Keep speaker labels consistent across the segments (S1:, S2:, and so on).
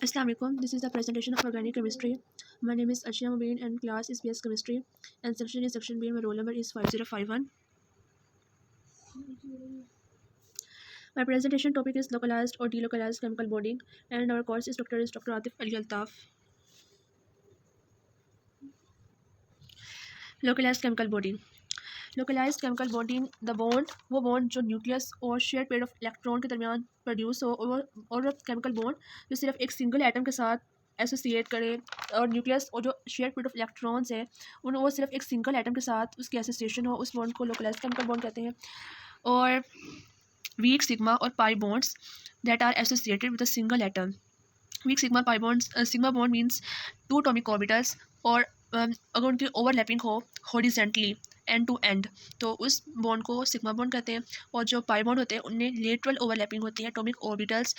S1: Assalamu alaikum. This is the presentation of organic chemistry. My name is Ashia Mubin and class is BS Chemistry and section is section B and my roll number is 5051. My presentation topic is localized or delocalized chemical bonding and our course instructor is Dr. Atif Ali Altaf. Localized chemical bonding. Localized chemical bonding the bond वो bond जो nucleus और share pair of electron के दरमियान produce हो और chemical bond जो सिर्फ एक सिंगल एटम के साथ एसोसिएट करे और न्यूक्लियस और जो शेयर पेयर ऑफ इलेक्ट्रॉन्स है उन वो सिर्फ एक सिंगल एटम के साथ उसकी एसोसिएशन हो उस बॉन्ड को लोकलाइज्ड केमिकल बॉन्ड कहते हैं। और वीक सिग्मा और pi bonds that are associated with a single atom. Weak sigma pi bonds sigma bond means two atomic orbitals और अगर उनकी ओवरलैपिंग हो हॉरिजेंटली एंड टू एंड तो उस बॉन्ड को सिग्मा बॉन्ड कहते हैं। और जो पाई बॉन्ड होते हैं उनमें लेटरल ओवरलैपिंग होती है, एटॉमिक ऑर्बिटल्स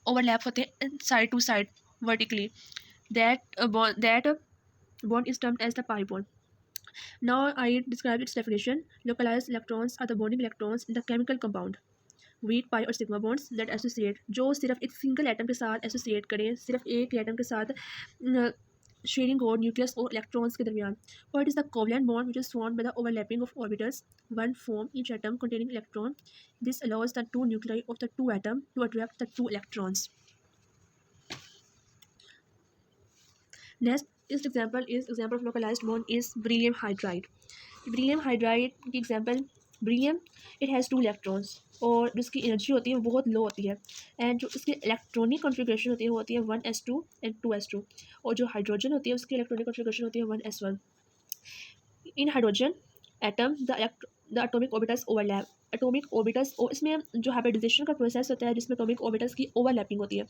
S1: ओवरलैप होते हैं side to side vertically, that bond is termed as the pi bond. Now I describe its definition. Localized electrons are the bonding electrons in the chemical compound. Week पाई और sigma bonds that associate जो सिर्फ एक single atom के साथ associate करें, सिर्फ एक atom के साथ शेयरिंग और न्यूक्लियस और इलेक्ट्रॉन्स के दरमियान। और it is the covalent bond which is formed by the overlapping of orbitals one form each atom containing electron. This allows the two nuclei of the two atom to attract the two electrons. Next is example of localized bond is beryllium hydride. Beryllium hydride की example beryllium it has two electrons और जिसकी energy होती है वो बहुत लो होती है and जो इसकी इलेक्ट्रॉनिक कॉन्फ़िगरेशन होती है वो होती है 1s2 एंड 2s2 और जो हाइड्रोजन होती है उसकी इलेक्ट्रॉनिक कॉन्फ़िगरेशन होती है 1s1. In hydrogen atom the atomic orbitals overlap. Atomic orbitals इसमें जो हाइब्रिडाइजेशन का प्रोसेस होता है जिसमें एटॉमिक ऑर्बिटल्स की ओवरलैपिंग होती है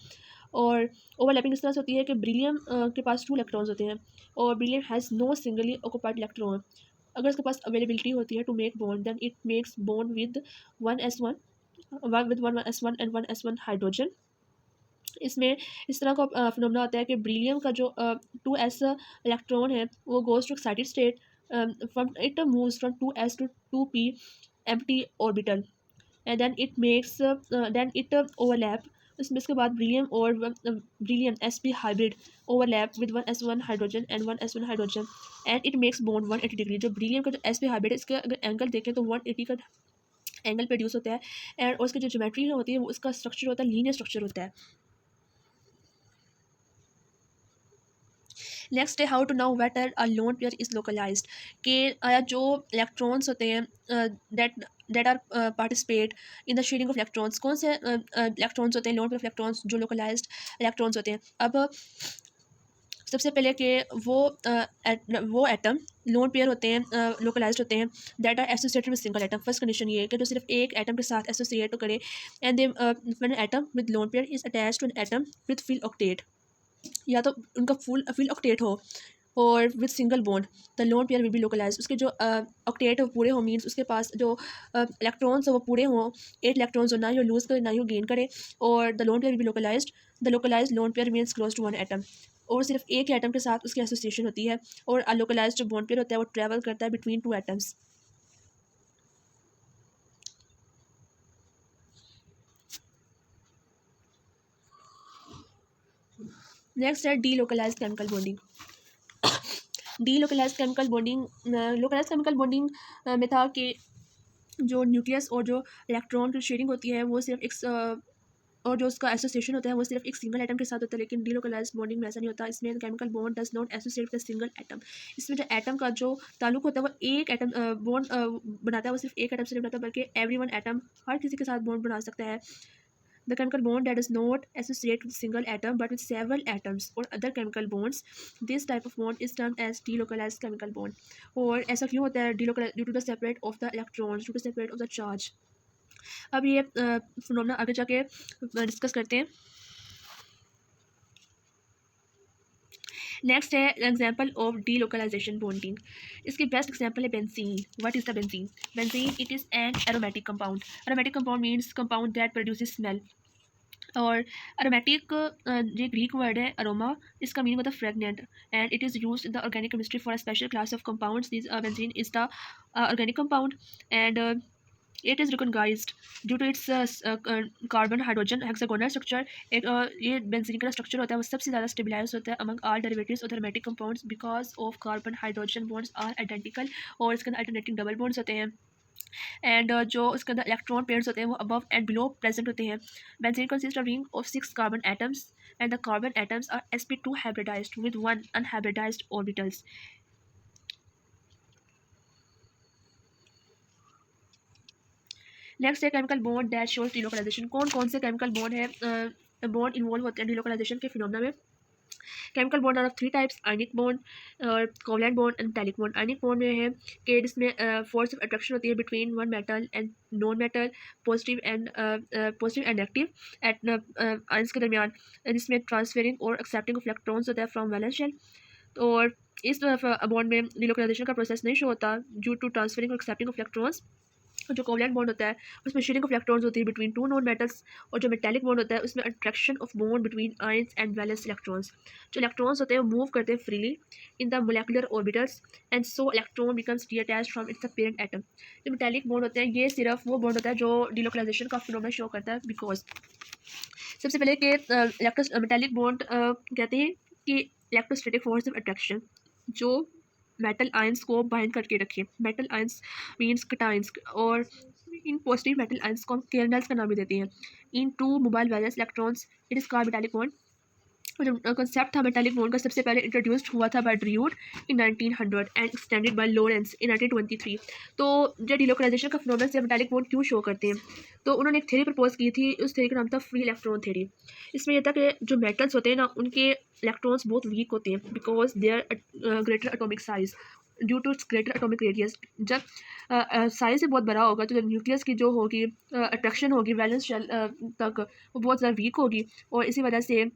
S1: और ओवरलैपिंग इस तरह से होती है कि ब्रिलियम के पास टू इलेक्ट्रॉन्स होते हैं और beryllium has no singly occupied electron. अगर इसके पास अवेलेबिलिटी होती है to make bond then it makes bond with 1s1 1s1 and 1s1 hydrogen. इसमें इस तरह का फिनोमेना होता है कि ब्रिलियम का जो 2s इलेक्ट्रॉन है वो goes to excited state from it moves from 2s to 2p empty orbital and then it overlap. इसके बाद ब्रिलियम और beryllium sp hybrid overlap with 1s1 hydrogen and 1s1 hydrogen and it makes bond 180 degree. जो beryllium का जो sp hybrid है इसके अगर angle देखें तो 180 का एंगल प्रोड्यूस होता है एंड उसकी जो ज्योमेट्री होती है वो उसका स्ट्रक्चर होता है लीनियर स्ट्रक्चर होता है. नेक्स्ट है how to know whether a lone pair is localized. के जो इलेक्ट्रॉन्स होते हैं that are participate in the sharing of electrons. कौन से इलेक्ट्रॉन्स होते हैं लोन पेयर ऑफ इलेक्ट्रॉन्स जो लोकलाइज्ड इलेक्ट्रॉन्स होते हैं. अब सबसे पहले कि वो एटम लोन पेयर होते हैं लोकलाइज्ड होते हैं that are associated with single atom. First condition ये है कि जो सिर्फ एक एटम के साथ एसोसिएट करे and they when atom with lone pair is attached to an atom with fill octet, या तो उनका फिल ऑक्टेट हो और with single bond the lone pair will be localize. उसके जो ऑक्टेट हो पूरे हो मीन्स उसके पास जो इलेक्ट्रॉन्स हो वो पूरे हों 8 इलेक्ट्रॉन्स हो, ना ही लूज़ करे ना ही गेन करे और the lone pair will be localized. The localized lone pair means close to one atom और सिर्फ एक एटम के साथ उसकी एसोसिएशन होती है और अनलोकलाइज्ड जो बॉन्ड पेयर होता है वो ट्रैवल करता है बिटवीन टू एटम्स. नेक्स्ट है delocalized chemical bonding. Delocalized chemical bonding localized chemical bonding में था कि जो न्यूक्लियस और जो इलेक्ट्रॉन की शेयरिंग होती है वो सिर्फ एक और जो उसका एसोसिएशन होता है वो सिर्फ एक सिंगल एटम के साथ होता है. लेकिन डीलोकलाइज्ड बॉन्डिंग में ऐसा नहीं होता. इसमें chemical bond does not associate with single atom. इसमें जो एटम का जो ताल्लुक होता है वो एक एटम बॉन्ड बनाता है, वो सिर्फ एक एटम से नहीं बनाता बल्कि एवरी वन एटम हर किसी के साथ बॉन्ड बना सकता है. The chemical bond that does not associate with single atom but with several atoms or other chemical bonds, this type of bond is termed as delocalized chemical bond. और ऐसा क्यों होता है delocalized due to the separate of the electrons, due to separate of the charge. अब ये phenomena आगे जाके discuss करते हैं. नेक्स्ट है एग्जाम्पल ऑफ डीलोकलाइजेशन बॉन्डिंग. इसकी बेस्ट एग्जाम्पल है benzene. What is the benzene? Benzene it is an aromatic compound. Aromatic compound means compound that produces smell. और अरोमेटिक ये ग्रीक वर्ड है अरोमा, इसका मीनिंग होता है fragrant and it is use in the organic chemistry for a special class of compounds. This benzene is the organic compound and It is recognized due to its carbon hydrogen hexagonal structure. एक ये benzene का structure होता है वो सबसे ज़्यादा stabilize होता है अमंग ऑल डेरिवेटिव्स और aromatic compounds because of carbon hydrogen bonds are identical, और इसके अंदर अल्टरनेटिंग डबल बॉन्ड्स होते हैं। एंड जो उसके अंदर इलेक्ट्रॉन पेयर्स होते हैं वो अबव एंड बिलो प्रेजेंट होते हैं। Benzene consist of ring of 6 carbon atoms and the carbon atoms are sp2 hybridized with 1 unhybridized orbitals। Next है chemical bond that shows delocalisation. कौन कौन से केमिकल बॉन्ड है बॉन्ड इन्वॉल्व होते हैं delocalisation के फिनोमेना में। Chemical bond are of 3 types, ionic bond और covalent bond and metallic bond. Ionic bond में है कि जिसमें फोर्स ऑफ अट्रैक्शन होती है between one metal and non metal, positive and negative at ions के दरमियान, जिसमें ट्रांसफेरिंग और एक्सेप्टिंग ऑफ इलेक्ट्रॉन्स होता है फ्रॉम वैलेंस शेल। और इस बॉन्ड में डिलोकलाइजेशन का प्रोसेस नहीं शो होता ड्यू टू ट्रांसफेरिंग और एक्सेप्टिंग ऑफ इलेक्ट्रॉन्स। जो कोवलेंट बॉन्ड होता है उसमें शेयरिंग ऑफ इलेक्ट्रॉन्स होती है बिटवीन 2 नॉन मेटल्स, और जो मेटालिक बॉन्ड होता है उसमें attraction of bond between ions and valence electrons. जो इलेक्ट्रॉन्स होते हैं वो मूव करते हैं freely in the molecular orbitals and so electron becomes detached from its parent atom. जो मेटालिक बॉन्ड होते हैं ये सिर्फ वो बॉन्ड होता है जो डिलोकलाइजेशन का फिनोमेना शो करता है बिकॉज सबसे पहले कि मेटालिक बॉन्ड कहते हैं कि इलेक्ट्रोस्टैटिक फोर्स ऑफ अट्रैक्शन जो मेटल आयंस को बाइंड करके रखे। मेटल आयंस मीन्स कटाइंस, और इन पॉजिटिव मेटल आयंस को हम केर्नल्स का नाम भी देते हैं। Into mobile valence electrons it is called metallic bond. जो कंसेप्ट था मेटालिक बॉन्ड का सबसे पहले इंट्रोड्यूस्ड हुआ था by Drude in 1900 and extended by Lorentz in 1923। तो जो डिलोकलाइजेशन का फिनोमेना से मेटालिक बॉन्ड क्यों शो करते हैं, तो उन्होंने एक थ्योरी प्रपोज की थी, उस थ्योरी का नाम था फ्री इलेक्ट्रॉन थ्योरी। इसमें यह था कि जो मेटल्स होते हैं ना उनके इलेक्ट्रॉन्स बहुत वीक होते हैं because they are greater atomic size due to its greater atomic radius. जब साइज से बहुत बड़ा होगा तो जब न्यूक्लियस की जो होगी अट्रैक्शन होगी वैलेंस शेल तक वो बहुत ज़्यादा वीक होगी, और इसी वजह से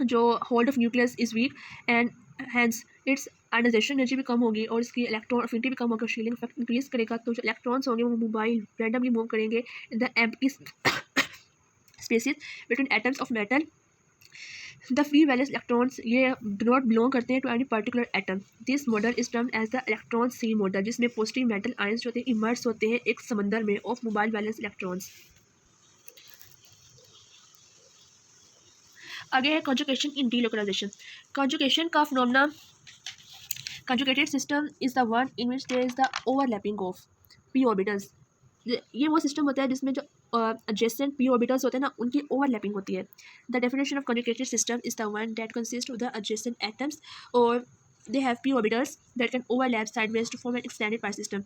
S1: जो hold of nucleus is weak and hence its ionization energy भी कम होगी और इसकी इलेक्ट्रॉन अफिनिटी भी कम होकर शीलिंग इफेक्ट इंक्रीज करेगा। तो जो इलेक्ट्रॉन्स होंगे वो मोबाइल रैंडमली मूव करेंगे in the empty spaces between atoms of metal. The free valence electrons ये डू नॉट बिलोंग करते हैं to any particular atom. This model is termed as the electron sea model, जिसमें positive metal ions होते हैं immerse होते हैं एक समंदर में ऑफ मोबाइल वैलेंस इलेक्ट्रॉन्स। आगे है कॉन्जुगेशन इन डीलोकलाइजेशन। कॉन्जुगेशन का phenomena conjugated system is the one in which there is the overlapping of p orbitals। ये वो सिस्टम होता है जिसमें जो adjacent p orbitals होते हैं ना उनकी overlapping होती है। The definition of conjugated system is the one that consists of the adjacent atoms or they have p orbitals that can overlap sideways to form an extended pi system,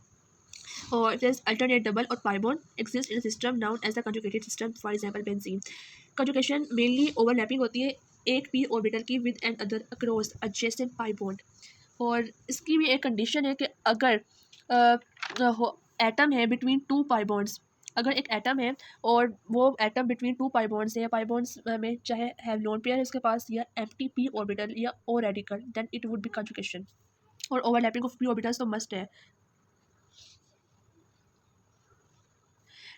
S1: or if there's alternate double or pi bond exists in a system known as the conjugated system, for example benzene। conjugation mainly overlapping होती है एक p orbital की with another across adjacent pi bond। और इसकी भी एक condition है कि अगर एटम है बिटवीन 2 पाई बॉन्ड्स, अगर एक एटम है और वो एटम बिटवीन 2 पाई बॉन्ड्स है या पाई बॉन्ड्स में चाहे हैव लोन पेयर है उसके पास या एम्प्टी पी ऑर्बिटल या ओ radical, then it would be conjugation. और ओवरलैपिंग ऑफ पी ऑर्बिटल्स तो मस्ट है।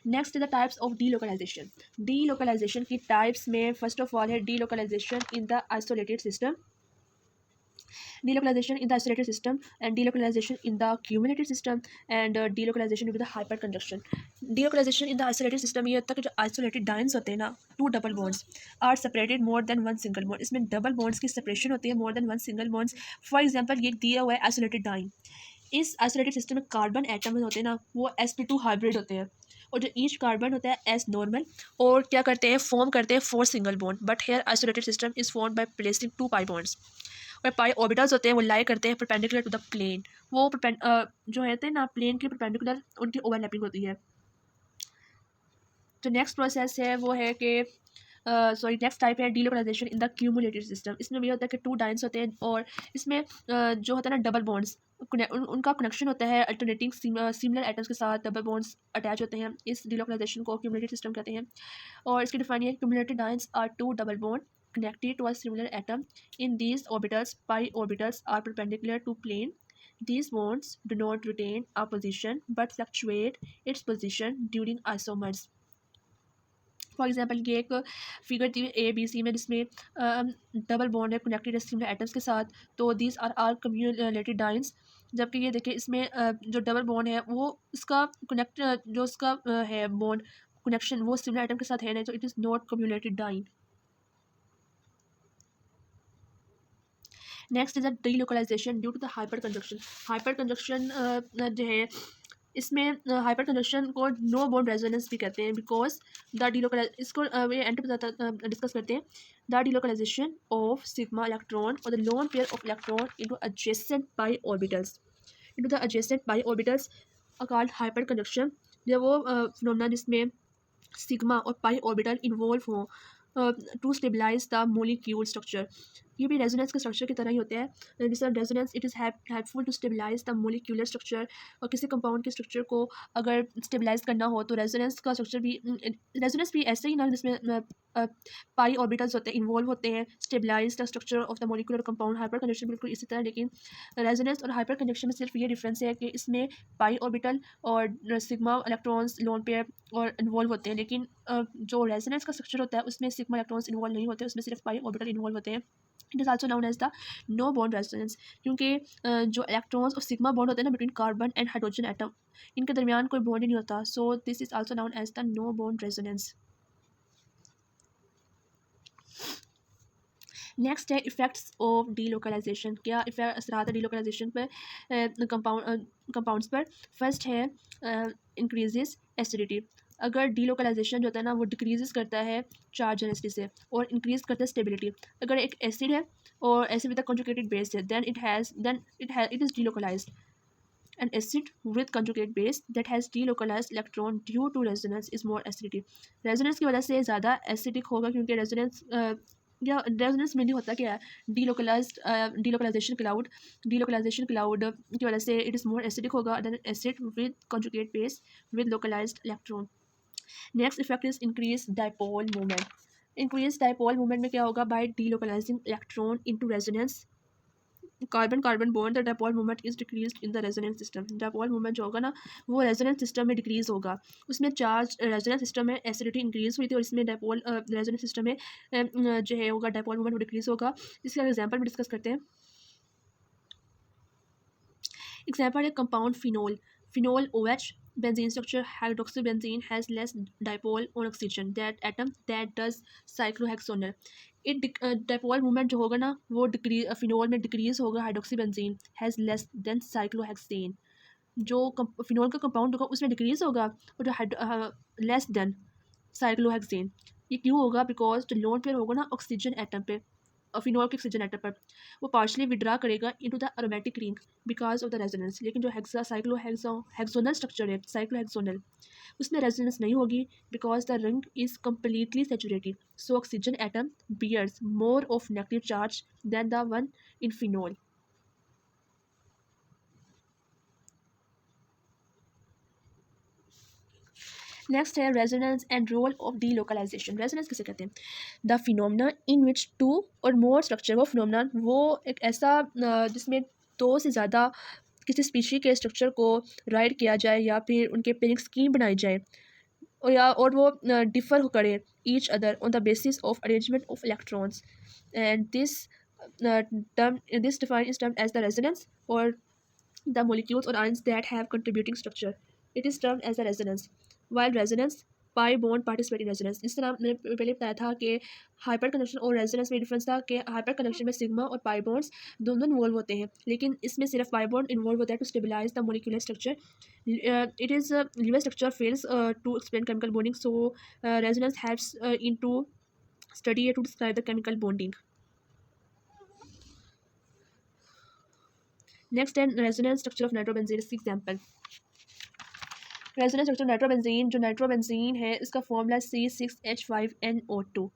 S1: Next the types of delocalisation. Delocalisation की टाइप्स में फर्स्ट ऑफ ऑल है delocalisation in the isolated system, delocalization in the isolated system, and delocalization in the accumulated system, and delocalization with the hyperconduction। delocalization in the isolated system ये होता है कि जो isolated dynes होते हैं ना two double bonds are separated more than one single bond, इसमें double bonds की सेपरेशन होती है more than one single bonds. For example ये दिया हुआ है आइसोलेटेड डाइन, इस आइसोलेटेड सिस्टम में कार्बन एटम होते हैं ना वो sp2 हाइब्रिड होते हैं, और जो ईच कार्बन होता है एस नॉर्मल और क्या करते हैं फॉर्म करते हैं 4 single bond, but here isolated system is form by placing 2 pi bonds. और पाई ऑर्बिटल्स होते हैं वो लाई करते हैं परपेंडिकुलर टू द प्लेन, वो जो होते हैं ना प्लेन के परपेंडिकुलर उनकी ओवरलैपिंग होती है। जो नेक्स्ट प्रोसेस है वो है कि नेक्स्ट टाइप है delocalisation in the cumulated system. इसमें ये होता है कि 2 डाइन्स होते हैं और इसमें जो होता है ना डबल बॉन्ड्स उनका कनेक्शन होता है अल्टरनेटिंग सिमिलर एटम्स के साथ डबल बॉन्ड्स अटैच होते हैं, इस डीलोकलाइजेशन को क्यूमुलेटेड सिस्टम कहते हैं। और इसकी डिफाइन है cumulated dienes are 2 double bond connected to a similar atom. In these orbitals, pi orbitals are perpendicular to plane. These bonds do not retain a position but fluctuate its position during isomers. For example ये एक figure थी A B C में जिसमें double bond है connected है similar atoms के साथ, तो दीज आर आल कम्युलेटेड डाइंस। जबकि ये देखिए इसमें जो डबल बॉन्ड है वो इसका कनेक्ट जो उसका है बॉन्ड कनेक्शन वो सिमिलर एटम के साथ है नहीं, तो it is not cumulated diene. Next is a delocalisation due to the hyper conjunction. Hyper conjunction जो है इसमें हाइपर कंजक्शन को नो बॉन्ड रेजोनेंस भी कहते हैं, बिकॉज द डीलोकलाइज इसको ये एंड डिस्कस करते हैं। The delocalisation of sigma electron और the lone pair of electron into adjacent pi orbitals into the adjacent pi orbitals are called hyper conjunction. ये वो फिनोमेना जिसमें सिग्मा और पाई ऑर्बिटल इन्वॉल्व हों to stabilise the molecule structure. ये भी resonance के structure की तरह ही होते हैं। जिस तरह resonance it is helpful to stabilise the molecular structure, और किसी कंपाउंड के स्ट्रक्चर को अगर स्टेबलाइज करना हो तो रेजोनेंस का स्ट्रक्चर भी रेजोनेंस भी ऐसे ही ना जिसमें पाई ऑर्बिटल्स होते हैं इन्वॉल्व होते हैं stabilize the structure of the molecular compound. Hyperconjugation बिल्कुल इसी तरह, लेकिन रेजोनेंस और हाइपर कंजक्शन में सिर्फ ये डिफरेंस है कि इसमें पाई ऑर्बिटल और सिग्मा इलेक्ट्रॉन्स लोन पेयर और इन्वॉल्व होते हैं, लेकिन जो रेजोनेंस का स्ट्रक्चर होता है उसमें सिग्मा इलेक्ट्रॉन्स इन्वॉल्व नहीं होते, उसमें सिर्फ पाई ऑर्बिटल इन्वॉल्व होते हैं। It is also known as the no bond resonance, क्योंकि जो इलेक्ट्रॉन्स और सिग्मा बॉन्ड होते हैं ना between carbon and hydrogen atom, इनके दरमियान कोई बॉन्ड ही नहीं होता, so this is also known as the no bond resonance. Next है इफ़ेक्ट्स ऑफ डीलोकलाइजेशन। क्या इफेक्ट असरात है डीलोकलाइजेशन पर कंपाउंड्स पर। फर्स्ट है इंक्रीजेस एसिडिटी। अगर डीलोकलाइजेशन जो होता है ना वो डिक्रीज़ करता है चार्ज डेंसिटी से और इंक्रीज़ करता है स्टेबिलिटी। अगर एक एसिड है और acid with a conjugated base है then it is delocalised. An acid with conjugate base that has delocalized electron due to resonance is more acidic। Resonance की वजह से ज़्यादा एसिडिक होगा, क्योंकि रेजोनेंस या रेजोनेंस मेनली होता क्या है डीलोकलाइजेशन क्लाउड की वजह से इट इज़ मोर एसिडिक होगा than acid with conjugate base with localised electron. Next effect is increase dipole movement. Increase dipole movement में क्या होगा, by delocalising electron into resonance carbon carbon bond the dipole movement is decrease in the resonance system. Dipole movement जो होगा ना वो resonance system में decrease होगा। उसमें चार्ज रेजोनेंस सिस्टम में एसिडिटी इंक्रीज हुई थी और इसमें डाइपोल रेजोनेंस सिस्टम में जो है होगा डाइपोल मूवमेंट वो डिक्रीज होगा। इसका एग्जांपल भी डिस्कस करते हैं। एग्जांपल है compound phenol OH benzene structure hydroxybenzene has less dipole on oxygen that atom that does cyclohexanol। it dipole movement जो होगा ना वो डिक्रीज फिनोल में डिक्रीज होगा। हाइड्रोक्सीबेंजीन हैज़ लेस देन साइक्लोहेक्सेन। जो फिनोल का कंपाउंड होगा उसमें डिक्रीज होगा और जो लेस देन साइक्लोहेक्सेन। ये क्यों होगा, बिकॉज जो लोन पेयर होगा ना ऑक्सीजन एटम पे फिनोल के ऑक्सीजन एटम पर वो पार्शली विड्रा करेगा into the aromatic ring because of the resonance. लेकिन जो हेक्सोनल स्ट्रक्चर है साइक्लोहेक्सोनल उसमें रेजोनेंस नहीं होगी because the ring is completely saturated, so oxygen atom bears more of negative charge than the one in phenol. Next है resonance and role of delocalisation. Resonance किसे कहते हैं, the phenomena in which two और more structure. वो phenomena वो एक ऐसा जिसमें दो से ज़्यादा किसी स्पीशी के स्ट्रक्चर को राइड किया जाए या फिर उनके पेरिंग स्कीम बनाई जाए और वो डिफ़र करे each other on the basis of arrangement of electrons and this define is termed as the resonance और the molecules or ions that have contributing structure, it is termed as a resonance। while resonance pi bond participate in resonance। जिस तरह मैंने पहले बताया था कि hyper connection और resonance में डिफरेंस था कि हाइपर कनेक्शन में सिग्मा और पाई बॉन्ड्स दोनों इन्वॉल्व होते हैं, लेकिन इसमें सिर्फ पाई बॉन्ड इन्वॉल्व होता है to stabilise the molecular structure. It is Lewis structure fails to explain chemical bonding, so resonance helps in to study to describe the chemical bonding. Next है resonance structure of nitrobenzene. इसकी example resonance structure nitrobenzene. जो nitrobenzene है इसका formula C6H5NO2।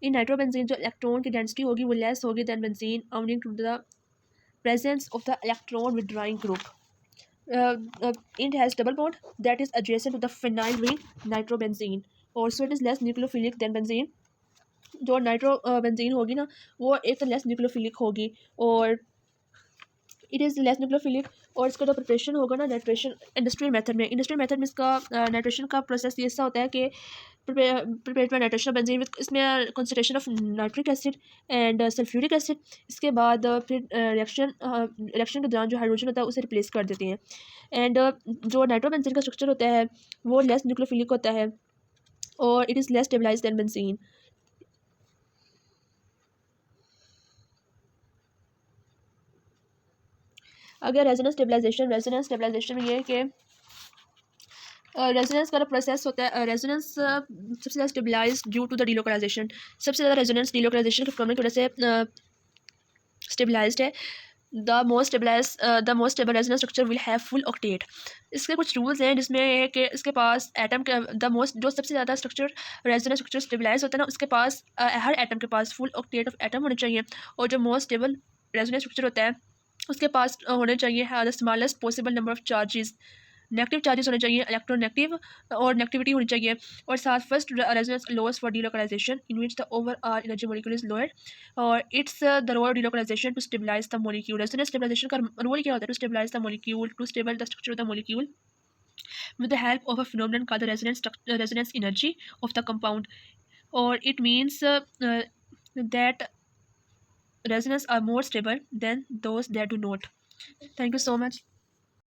S1: In nitrobenzene जो electron की density होगी वो less होगी than benzene owing to the presence of the electron withdrawing group. it has double bond that is adjacent to the phenyl ring nitrobenzene, also it is less nucleophilic than benzene। जो nitro benzene होगी ना वो एक तो less nucleophilic होगी और it is less nucleophilic. और इसका जो प्रिपरेशन होगा ना नाइट्रेशन इंडस्ट्रियल मेथड में इसका नाइट्रेशन का प्रोसेस ये ऐसा होता है कि prepared by nitration benzene with, इसमें concentration of nitric acid and sulphuric acid. इसके बाद फिर रिएक्शन के दौरान जो हाइड्रोजन होता है उसे रिप्लेस कर देते हैं। एंड जो नाइट्रोबेंजीन का स्ट्रक्चर होता है वो लेस न्यूक्लियोफिलिक होता है और it is less stabilized than benzene. अगर रेजोनेंस स्टेबलाइजेशन में ये है कि रेजोनेंस का प्रोसेस होता है। रेजोनेंस सबसे ज़्यादा stabilize due to the delocalization. सबसे ज़्यादा रेजोनेंस डीलोकलाइजेशन के फिनोमेनन की वजह से स्टेबलाइज्ड है। The most stable resonance structure will have full octet. इसके कुछ रूल्स हैं जिसमें है कि इसके पास एटम के जो सबसे ज़्यादा स्ट्रक्चर रेजोनेंस स्ट्रक्चर स्टेबलाइज होता है ना उसके पास हर एटम के पास फुल ऑक्टेट ऑफ एटम होने चाहिए। और जो मोस्ट स्टेबल रेजोनेंस स्ट्रक्चर होता है उसके पास होने चाहिए the smallest possible number of charges. Negative charges होने चाहिए, इलेक्ट्रोनेगेटिव और नेगेटिविटी होनी चाहिए। और साथ first resonance lowers for delocalisation in which the overall energy molecule is lower. और it's the role of delocalisation to stabilise the molecule. Resonance stabilisation का role क्या होता है? To stabilise the molecule, to stable the structure of the molecule with the help of a phenomenon called the resonance energy of the compound. Or it means that resonance are more stable than those that do not. Thank you so much.